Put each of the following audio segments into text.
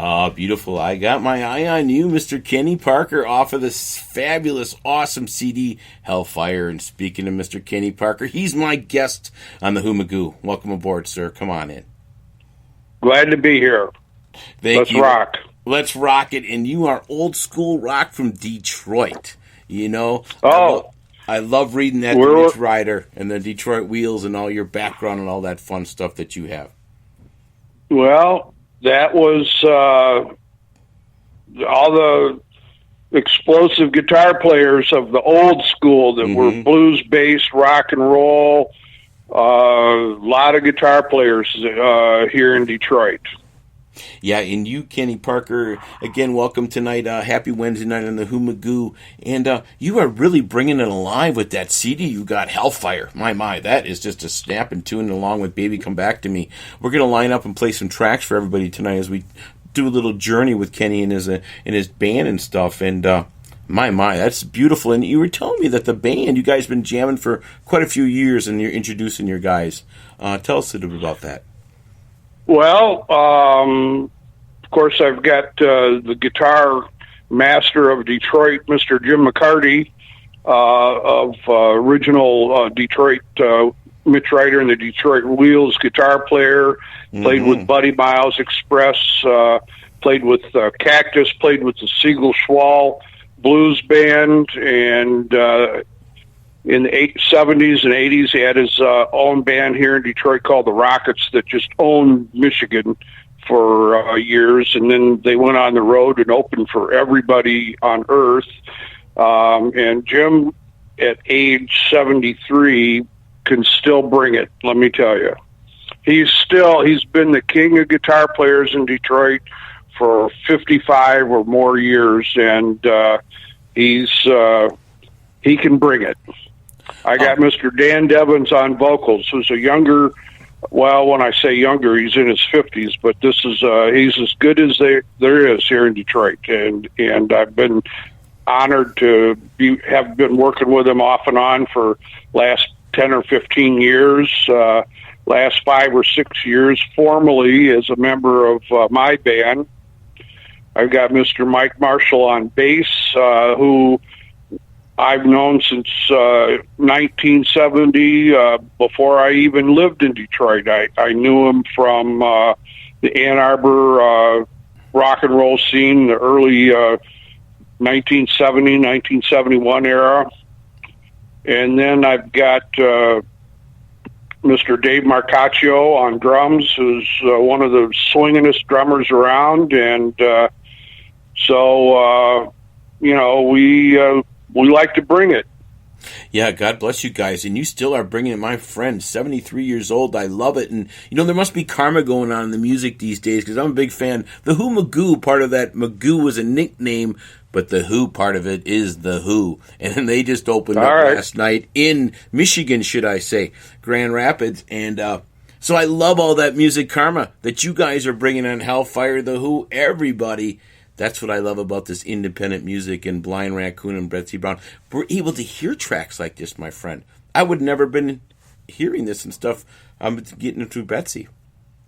Oh, beautiful. I got my eye on you, Mr. Kenny Parker, off of this fabulous, awesome CD, Hellfire. And speaking of Mr. Kenny Parker, he's my guest on the Magoo. Welcome aboard, sir. Come on in. Glad to be here. Let's rock. Let's rock it. And you are old school rock from Detroit. You know? I love reading that Detroit Rider and the Detroit Wheels and all your background and all that fun stuff that you have. Well, that was all the explosive guitar players of the old school that were blues-based, rock and roll. A lot of guitar players here in Detroit. Yeah, and you, Kenny Parker, again, welcome tonight. Happy Wednesday night on the Magoo. And you are really bringing it alive with that CD you got, Hellfire. My, that is just a snapping tune along with Baby Come Back to Me. We're going to line up and play some tracks for everybody tonight as we do a little journey with Kenny and his band and stuff. And my, that's beautiful. And you were telling me that the band, you guys have been jamming for quite a few years and you're introducing your guys. Tell us a little bit about that. Well, of course, I've got the guitar master of Detroit, Mr. Jim McCarty, of original Detroit, Mitch Ryder and the Detroit Wheels guitar player, played with Buddy Miles Express, played with Cactus, played with the Siegel Schwall Blues Band, and in the 70s and 80s, he had his own band here in Detroit called the Rockets that just owned Michigan for years. And then they went on the road and opened for everybody on earth. And Jim, at age 73, can still bring it, let me tell you. He's been the king of guitar players in Detroit for 55 or more years, and he can bring it. I got Mr. Dan Devins on vocals, who's a younger, well, when I say younger, he's in his 50s, but this is he's as good as there is here in Detroit, and I've been honored to have been working with him off and on for last 10 or 15 years, last 5 or 6 years formally as a member of my band. I've got Mr. Mike Marshall on bass, who I've known since 1970, before I even lived in Detroit. I knew him from the Ann Arbor rock and roll scene, the early 1970, 1971 era. And then I've got Mr. Dave Marcaccio on drums, who's one of the swingingest drummers around. And so, we like to bring it. Yeah, God bless you guys. And you still are bringing it, my friend, 73 years old. I love it. And, there must be karma going on in the music these days because I'm a big fan. The Magoo, part of that, Magoo was a nickname, but the Who part of it is the Who. And they just opened up last night in Michigan, should I say, Grand Rapids. And so I love all that music karma that you guys are bringing on Hellfire, the Who, everybody. That's what I love about this independent music and Blind Raccoon and Betsy Brown. We're able to hear tracks like this, my friend. I would never been hearing this and stuff. I'm getting it through Betsy.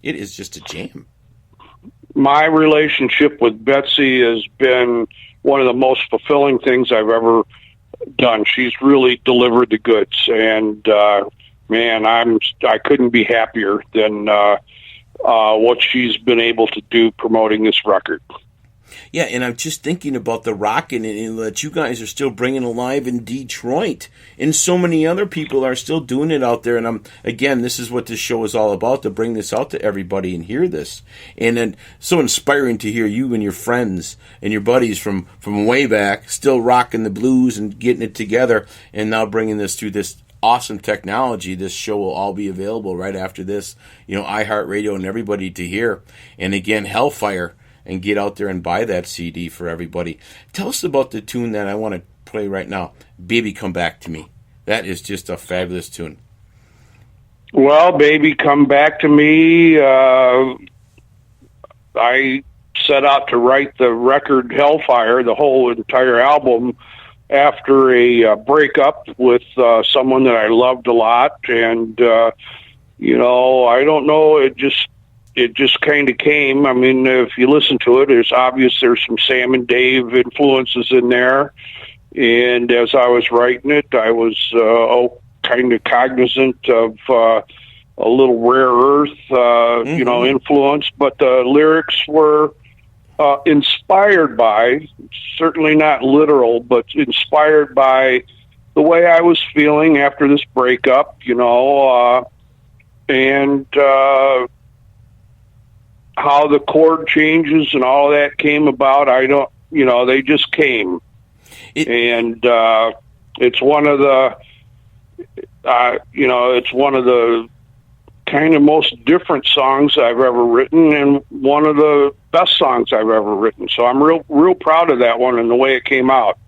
It is just a jam. My relationship with Betsy has been one of the most fulfilling things I've ever done. She's really delivered the goods, and man, I couldn't be happier than what she's been able to do promoting this record. Yeah, and I'm just thinking about the rockin' and that you guys are still bringing alive in Detroit, and so many other people are still doing it out there. And this is what this show is all about, to bring this out to everybody and hear this. And then so inspiring to hear you and your friends and your buddies from way back still rocking the blues and getting it together, and now bringing this through this awesome technology. This show will all be available right after this, iHeartRadio and everybody to hear. And again, Hellfire. And get out there and buy that CD for everybody. Tell us about the tune that I want to play right now, Baby Come Back to Me. That is just a fabulous tune. Well, Baby Come Back to Me, I set out to write the record Hellfire, the whole entire album, after a breakup with someone that I loved a lot. And, I don't know, it just it just kind of came. I mean, if you listen to it, it's obvious there's some Sam and Dave influences in there. And as I was writing it, I was kind of cognizant of a little rare earth, influence. But the lyrics were inspired by, certainly not literal, but inspired by the way I was feeling after this breakup, and how the chord changes and all that came about. They just came. And it's one of the, it's one of the kind of most different songs I've ever written, and one of the best songs I've ever written. So I'm real proud of that one and the way it came out.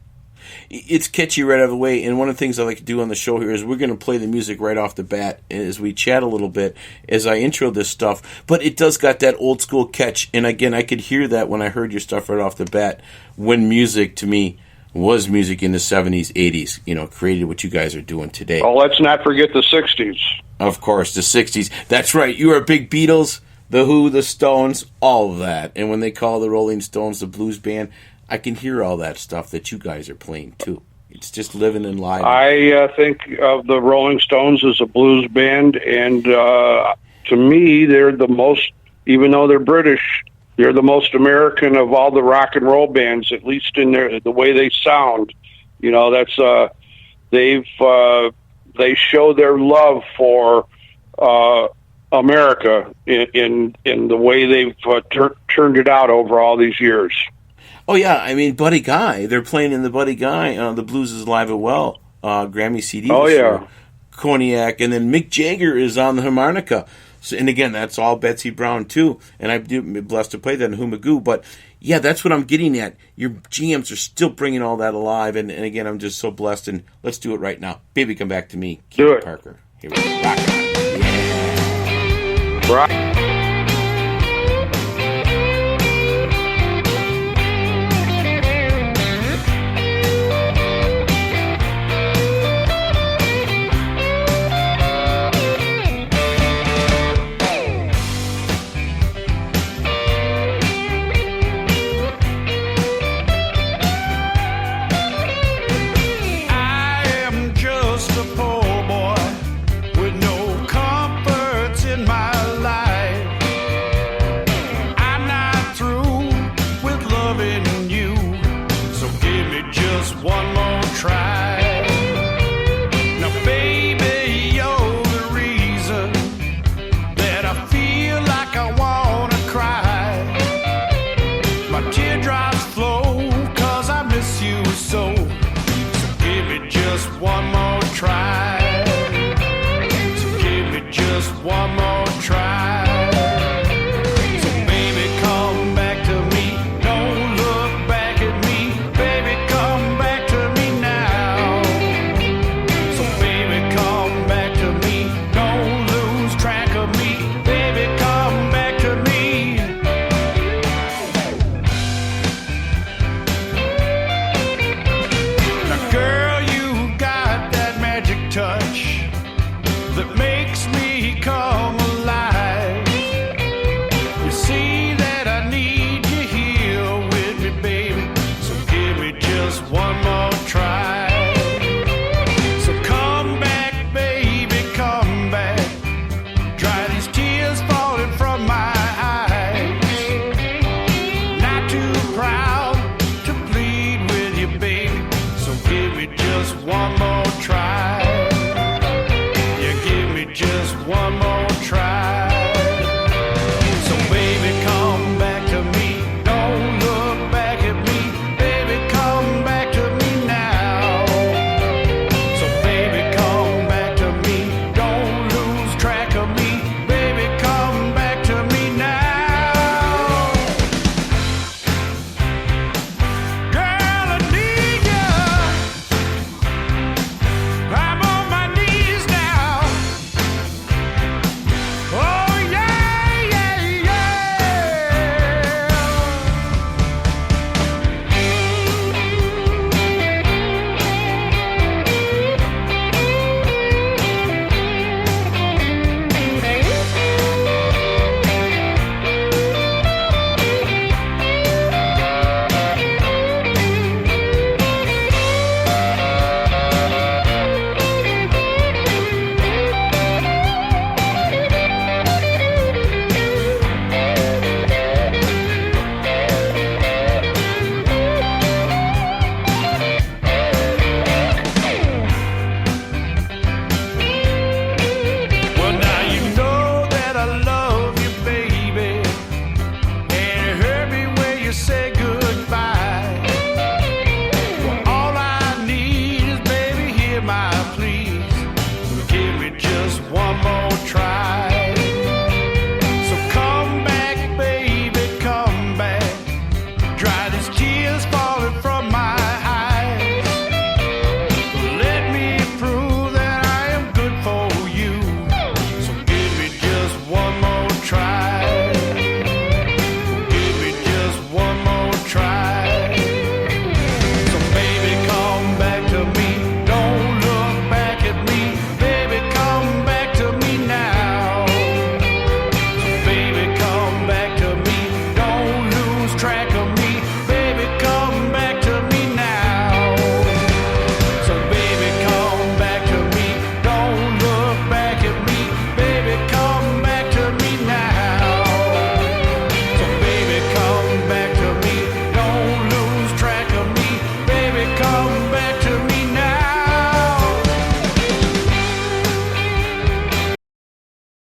It's catchy right out of the way, and one of the things I like to do on the show here is we're going to play the music right off the bat as we chat a little bit as I intro this stuff, but it does got that old school catch, and again, I could hear that when I heard your stuff right off the bat, when music, to me, was music in the 70s, 80s, created what you guys are doing today. Oh, let's not forget the 60s. Of course, the 60s. That's right, you are a big Beatles, The Who, the Stones, all of that, and when they call the Rolling Stones the blues band, I can hear all that stuff that you guys are playing, too. It's just living and live. I think of the Rolling Stones as a blues band, and to me, they're the most, even though they're British, they're the most American of all the rock and roll bands, at least in the way they sound. That's they show their love for America in the way they've turned it out over all these years. Oh, yeah. I mean, Buddy Guy. They're playing in the Buddy Guy. The Blues is Alive and Well Grammy CD. Oh, yeah. Year. Cognac. And then Mick Jagger is on the harmonica. So, and again, that's all Betsy Brown, too. And I'm blessed to play that in Magoo. But, yeah, that's what I'm getting at. Your jams are still bringing all that alive. And again, I'm just so blessed. And let's do it right now. Baby, Come Back to Me. Do it. Parker. Here we go. Rock on. Yeah. Rock. One more try. Yeah, give me just one more.